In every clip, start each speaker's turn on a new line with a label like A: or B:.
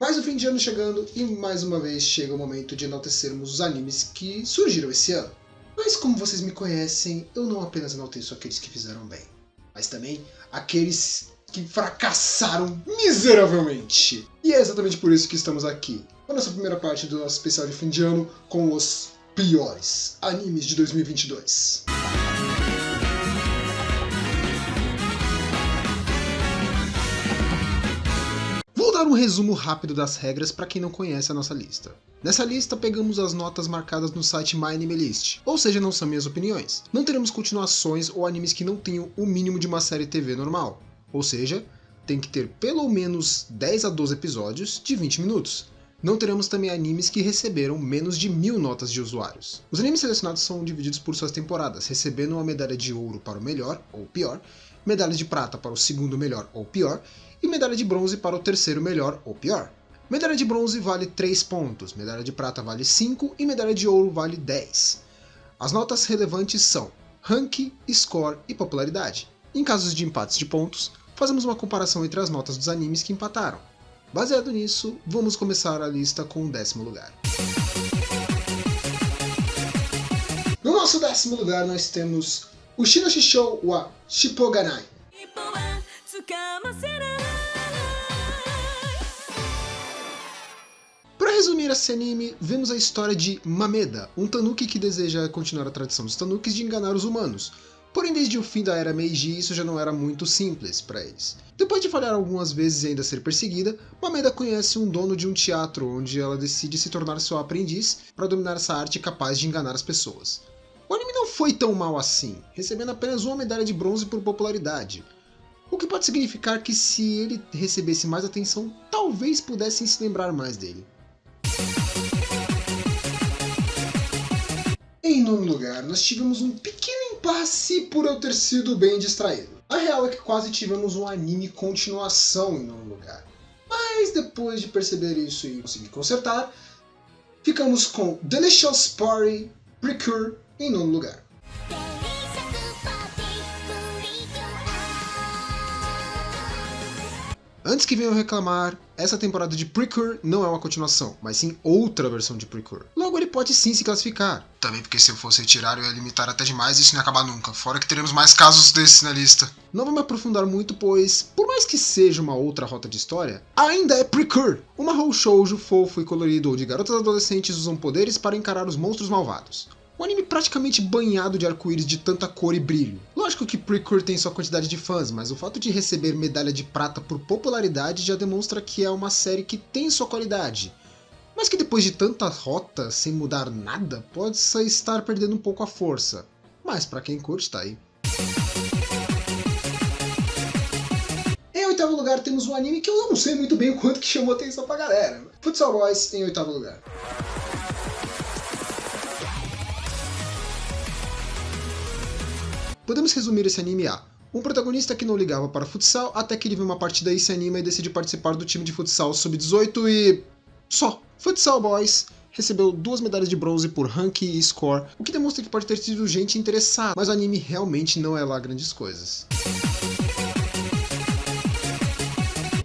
A: Mais o fim de ano chegando e mais uma vez chega o momento de enaltecermos os animes que surgiram esse ano. Mas como vocês me conhecem, eu não apenas enalteço aqueles que fizeram bem, mas também aqueles que fracassaram miseravelmente. E é exatamente por isso que estamos aqui, na nossa primeira parte do nosso especial de fim de ano com os piores animes de 2022. Vou dar um resumo rápido das regras para quem não conhece a nossa lista. Nessa lista pegamos as notas marcadas no site MyAnimeList, ou seja, não são minhas opiniões. Não teremos continuações ou animes que não tenham o mínimo de uma série TV normal, ou seja, tem que ter pelo menos 10 a 12 episódios de 20 minutos. Não teremos também animes que receberam menos de 1000 notas de usuários. Os animes selecionados são divididos por suas temporadas, recebendo uma medalha de ouro para o melhor ou pior, medalha de prata para o segundo melhor ou pior, e medalha de bronze para o terceiro melhor ou pior. Medalha de bronze vale 3 pontos, medalha de prata vale 5 e medalha de ouro vale 10. As notas relevantes são rank, score e popularidade. Em casos de empates de pontos, fazemos uma comparação entre as notas dos animes que empataram. Baseado nisso, vamos começar a lista com o 10º lugar. No nosso 10º lugar nós temos o Shinoshishou wa Shippoganai. Para resumir esse anime, vemos a história de Mameda, um tanuki que deseja continuar a tradição dos tanukis de enganar os humanos. Porém, desde o fim da era Meiji, isso já não era muito simples para eles. Depois de falhar algumas vezes e ainda ser perseguida, Mameda conhece um dono de um teatro, onde ela decide se tornar seu aprendiz para dominar essa arte capaz de enganar as pessoas. O anime não foi tão mal assim, recebendo apenas uma medalha de bronze por popularidade. O que pode significar que se ele recebesse mais atenção, talvez pudessem se lembrar mais dele. Em nono lugar, nós tivemos um pequeno impasse por eu ter sido bem distraído. A real é que quase tivemos um anime continuação em nono lugar. Mas depois de perceber isso e conseguir consertar, ficamos com Delicious Party Precure em nono lugar. Antes que venham reclamar, essa temporada de Precure não é uma continuação, mas sim outra versão de Precure. Logo ele pode sim se classificar. Também porque se eu fosse retirar eu ia limitar até demais e isso não ia acabar nunca, fora que teremos mais casos desses na lista. Não vou me aprofundar muito, pois, por mais que seja uma outra rota de história, ainda é Precure! Uma mahou shoujo fofo e colorido onde garotas adolescentes usam poderes para encarar os monstros malvados. Um anime praticamente banhado de arco-íris de tanta cor e brilho. Lógico que Precure tem sua quantidade de fãs, mas o fato de receber medalha de prata por popularidade já demonstra que é uma série que tem sua qualidade. Mas que depois de tanta rota, sem mudar nada, pode estar perdendo um pouco a força. Mas pra quem curte, tá aí. Em oitavo lugar temos um anime que eu não sei muito bem o quanto que chamou atenção pra galera. Futsal Boys em oitavo lugar. Podemos resumir esse anime a um protagonista que não ligava para futsal até que ele viu uma partida e se anima e decide participar do time de futsal sub-18 e... só. Futsal Boys recebeu 2 medalhas de bronze por rank e score, o que demonstra que pode ter tido gente interessada, mas o anime realmente não é lá grandes coisas.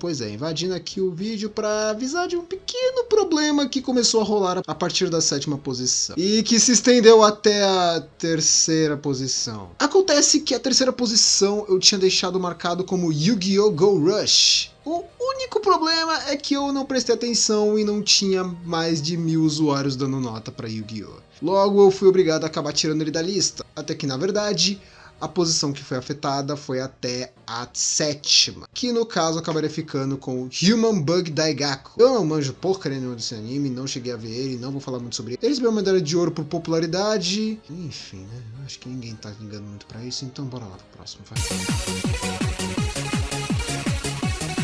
A: Pois é, invadindo aqui o vídeo para avisar de um pequeno problema que começou a rolar a partir da 7ª posição e que se estendeu até a 3ª posição. Acontece que a 3ª posição eu tinha deixado marcado como Yu-Gi-Oh! Go Rush. O único problema é que eu não prestei atenção e não tinha mais de 1000 usuários dando nota para Yu-Gi-Oh! Logo eu fui obrigado a acabar tirando ele da lista, até que na verdade a posição que foi afetada foi até a 7ª, que no caso acabaria ficando com Human Bug Daigaku. Eu não manjo porcaria nenhuma desse anime, não cheguei a ver ele, não vou falar muito sobre ele. Ele recebeu uma medalha de ouro por popularidade, enfim, né? Eu acho que ninguém tá ligando muito pra isso, então bora lá pro próximo, vai.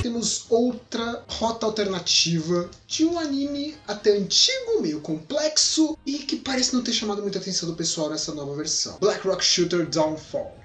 A: Temos outra rota alternativa de um anime até antigo, meio complexo e que parece não ter chamado muita atenção do pessoal nessa nova versão. Black Rock Shooter Downfall.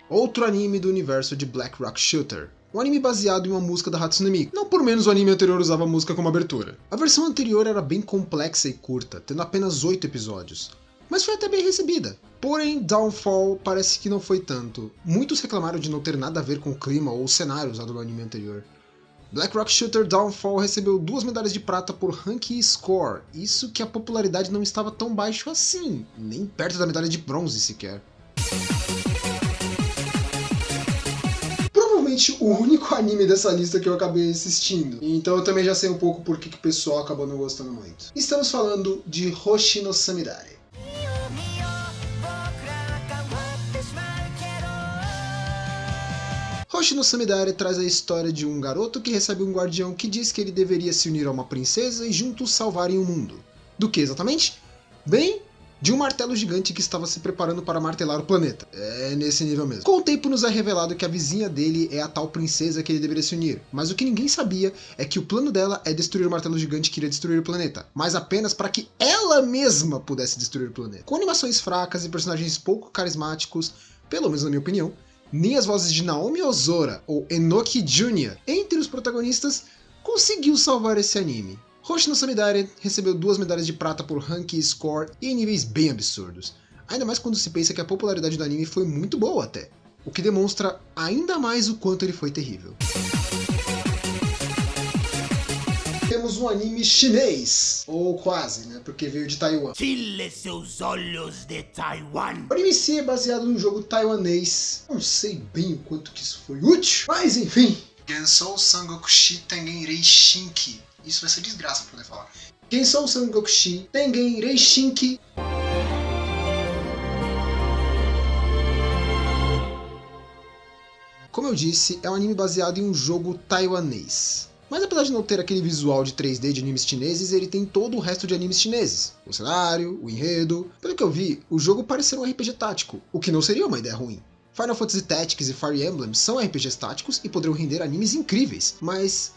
A: Outro anime do universo de Black Rock Shooter. Um anime baseado em uma música da Hatsune Miku. Não por menos o anime anterior usava a música como abertura. A versão anterior era bem complexa e curta, tendo apenas 8 episódios. mas foi até bem recebida. Porém, Downfall parece que não foi tanto. Muitos reclamaram de não ter nada a ver com o clima ou o cenário usado no anime anterior. Black Rock Shooter Downfall recebeu 2 medalhas de prata por ranking e score, isso que a popularidade não estava tão baixo assim, nem perto da medalha de bronze sequer. Provavelmente o único anime dessa lista que eu acabei assistindo, então eu também já sei um pouco por que o pessoal acabou não gostando muito. Estamos falando de Hoshi no Samidare. Hoshi no Samidare traz a história de um garoto que recebe um guardião que diz que ele deveria se unir a uma princesa e juntos salvarem o mundo. Do que exatamente? Bem, de um martelo gigante que estava se preparando para martelar o planeta. É nesse nível mesmo. Com o tempo nos é revelado que a vizinha dele é a tal princesa que ele deveria se unir, mas o que ninguém sabia é que o plano dela é destruir o martelo gigante que iria destruir o planeta, mas apenas para que ela mesma pudesse destruir o planeta. Com animações fracas e personagens pouco carismáticos, pelo menos na minha opinião, nem as vozes de Naomi Ozora ou Enoki Jr. entre os protagonistas conseguiu salvar esse anime. Hoshi no Samidare recebeu 2 medalhas de prata por rank e score e em níveis bem absurdos. Ainda mais quando se pensa que a popularidade do anime foi muito boa até, o que demonstra ainda mais o quanto ele foi terrível. Temos um anime chinês, ou quase, né, porque veio de Taiwan.
B: Tire seus olhos de Taiwan.
A: O anime em si é baseado num jogo taiwanês, não sei bem o quanto que isso foi útil, mas enfim. Gensou Sangokushi Tengen Reishinki. Isso vai ser desgraça pra poder falar. Gensou Sangokushi Tengen Reishinki. Como eu disse, é um anime baseado em um jogo taiwanês. Mas apesar de não ter aquele visual de 3D de animes chineses, ele tem todo o resto de animes chineses. O cenário, o enredo... Pelo que eu vi, o jogo parece ser um RPG tático, o que não seria uma ideia ruim. Final Fantasy Tactics e Fire Emblem são RPGs táticos e poderiam render animes incríveis, mas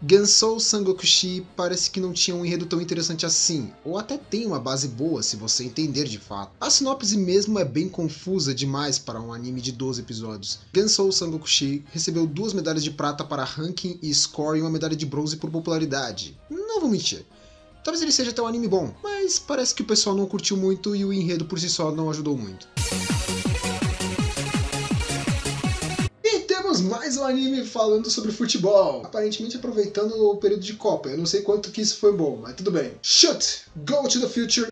A: Gensou Sangokushi parece que não tinha um enredo tão interessante assim, ou até tem uma base boa se você entender de fato. A sinopse mesmo é bem confusa demais para um anime de 12 episódios. Gensou Sangokushi recebeu 2 medalhas de prata para ranking e score e uma medalha de bronze por popularidade. Não vou mentir. Talvez ele seja até um anime bom, mas parece que o pessoal não curtiu muito e o enredo por si só não ajudou muito. Mais um anime falando sobre futebol, aparentemente aproveitando o período de Copa. Eu não sei quanto que isso foi bom, mas tudo bem. Shoot! Go to the Future!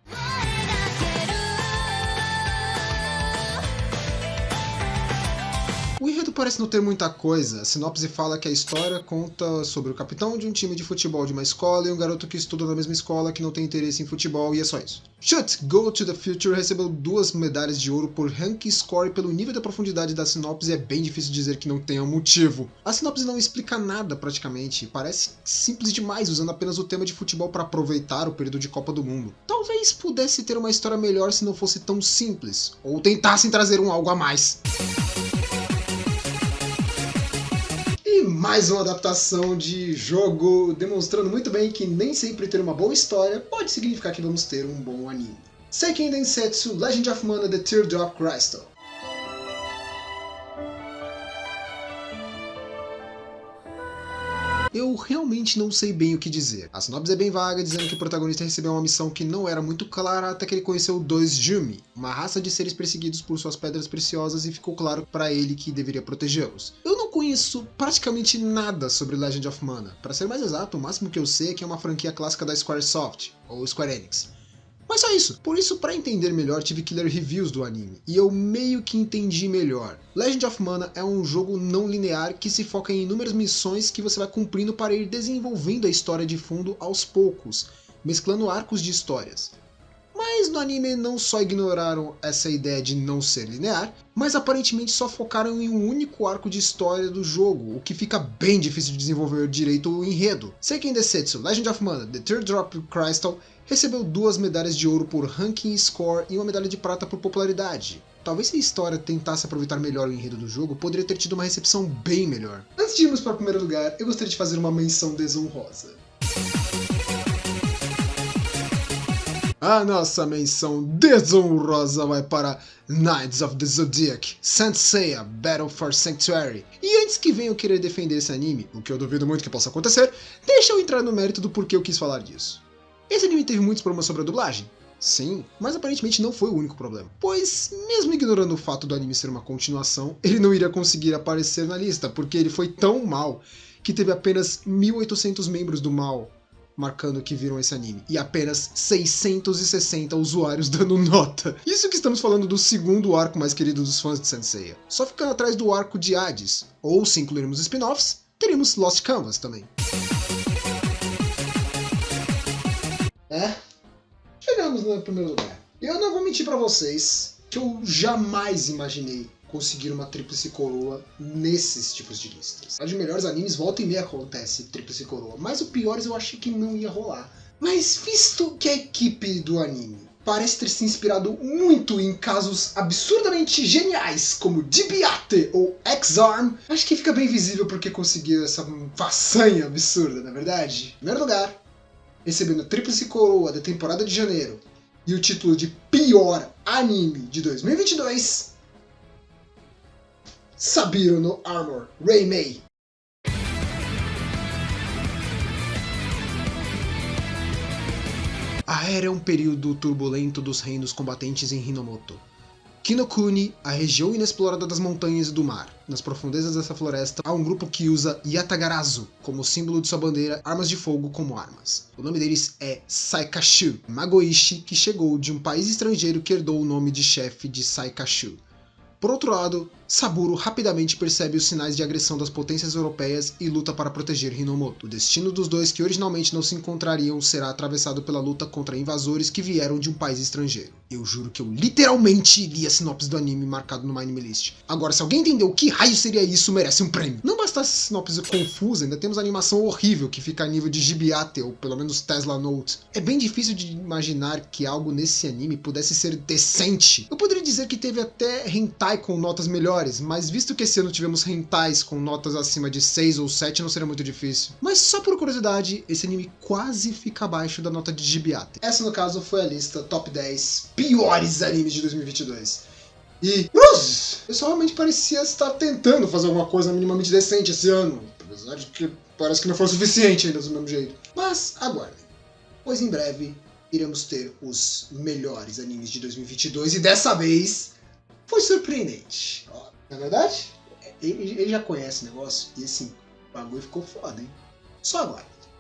A: O enredo parece não ter muita coisa. A sinopse fala que a história conta sobre o capitão de um time de futebol de uma escola e um garoto que estuda na mesma escola que não tem interesse em futebol, e é só isso. Shoot! Go to the Future recebeu 2 medalhas de ouro por rank e score. Pelo nível da profundidade da sinopse é bem difícil dizer que não tenha motivo. A sinopse não explica nada praticamente, parece simples demais usando apenas o tema de futebol para aproveitar o período de Copa do Mundo. Talvez pudesse ter uma história melhor se não fosse tão simples, ou tentassem trazer algo a mais. Mais uma adaptação de jogo, demonstrando muito bem que nem sempre ter uma boa história pode significar que vamos ter um bom anime. Seiken Densetsu Legend of Mana The Teardrop Crystal. Eu realmente não sei bem o que dizer. A sinopse é bem vaga, dizendo que o protagonista recebeu uma missão que não era muito clara até que ele conheceu dois Jumi, uma raça de seres perseguidos por suas pedras preciosas, e ficou claro para ele que deveria protegê-los. Eu não conheço praticamente nada sobre Legend of Mana. Para ser mais exato, o máximo que eu sei é que é uma franquia clássica da Squaresoft, ou Square Enix. Mas só isso. Por isso, para entender melhor, tive que ler reviews do anime, e eu meio que entendi melhor. Legend of Mana é um jogo não linear que se foca em inúmeras missões que você vai cumprindo para ir desenvolvendo a história de fundo aos poucos, mesclando arcos de histórias. Mas no anime não só ignoraram essa ideia de não ser linear, mas aparentemente só focaram em um único arco de história do jogo, o que fica bem difícil de desenvolver direito o enredo. Seiken Densetsu Legend of Mana The Teardrop Crystal recebeu 2 medalhas de ouro por ranking e score e uma medalha de prata por popularidade. Talvez se a história tentasse aproveitar melhor o enredo do jogo, poderia ter tido uma recepção bem melhor. Antes de irmos para o primeiro lugar, eu gostaria de fazer uma menção desonrosa. A nossa menção desonrosa vai para Knights of the Zodiac, Saint Seiya Battle for Sanctuary. E antes que venham querer defender esse anime, o que eu duvido muito que possa acontecer, deixa eu entrar no mérito do porquê eu quis falar disso. Esse anime teve muitos problemas sobre a dublagem. Sim, mas aparentemente não foi o único problema, pois mesmo ignorando o fato do anime ser uma continuação, ele não iria conseguir aparecer na lista, porque ele foi tão mal que teve apenas 1.800 membros do mal marcando que viram esse anime, e apenas 660 usuários dando nota. Isso que estamos falando do segundo arco mais querido dos fãs de Saint Seiya, só ficando atrás do arco de Hades, ou se incluirmos spin-offs, teríamos Lost Canvas também. Chegamos no primeiro lugar. Eu não vou mentir pra vocês que eu jamais imaginei conseguir uma tríplice coroa nesses tipos de listas. A de melhores animes volta e meia acontece tríplice coroa, mas o piores eu achei que não ia rolar. Mas visto que a equipe do anime parece ter se inspirado muito em casos absurdamente geniais como DBate ou X-Arm, acho que fica bem visível porque conseguiu essa façanha absurda, não é verdade? Em primeiro lugar, recebendo a tríplice coroa da temporada de janeiro e o título de pior anime de 2022, Sabiro no Armor, Reimei. A Era é um período turbulento dos reinos combatentes em Hinomoto. Kinokuni, a região inexplorada das montanhas e do mar. Nas profundezas dessa floresta, há um grupo que usa Yatagarasu como símbolo de sua bandeira, armas de fogo como armas. O nome deles é Saikashu, Magoishi, que chegou de um país estrangeiro que herdou o nome de chefe de Saikashu. Por outro lado, Saburo rapidamente percebe os sinais de agressão das potências europeias e luta para proteger Hinomoto. O destino dos dois, que originalmente não se encontrariam, será atravessado pela luta contra invasores que vieram de um país estrangeiro. Eu juro que eu literalmente li a sinopse do anime marcado no My Anime List. Agora, se alguém entendeu o que raio seria isso, merece um prêmio. Não bastasse essa sinopse confusa, ainda temos a animação horrível que fica a nível de Gibiate, ou pelo menos Tesla Note. É bem difícil de imaginar que algo nesse anime pudesse ser decente. Eu poderia dizer que teve até hentai com notas melhores, mas visto que esse ano tivemos hentais com notas acima de 6 ou 7, não seria muito difícil. Mas só por curiosidade, esse anime quase fica abaixo da nota de Gibiate. Essa, no caso, foi a lista top 10 piores animes de 2022. E eu só realmente parecia estar tentando fazer alguma coisa minimamente decente esse ano, apesar de que parece que não foi o suficiente ainda do mesmo jeito. Mas aguardem, pois em breve iremos ter os melhores animes de 2022 e dessa vez foi surpreendente. Ó, na verdade, ele já conhece o negócio e assim, o bagulho ficou foda, hein? Só agora.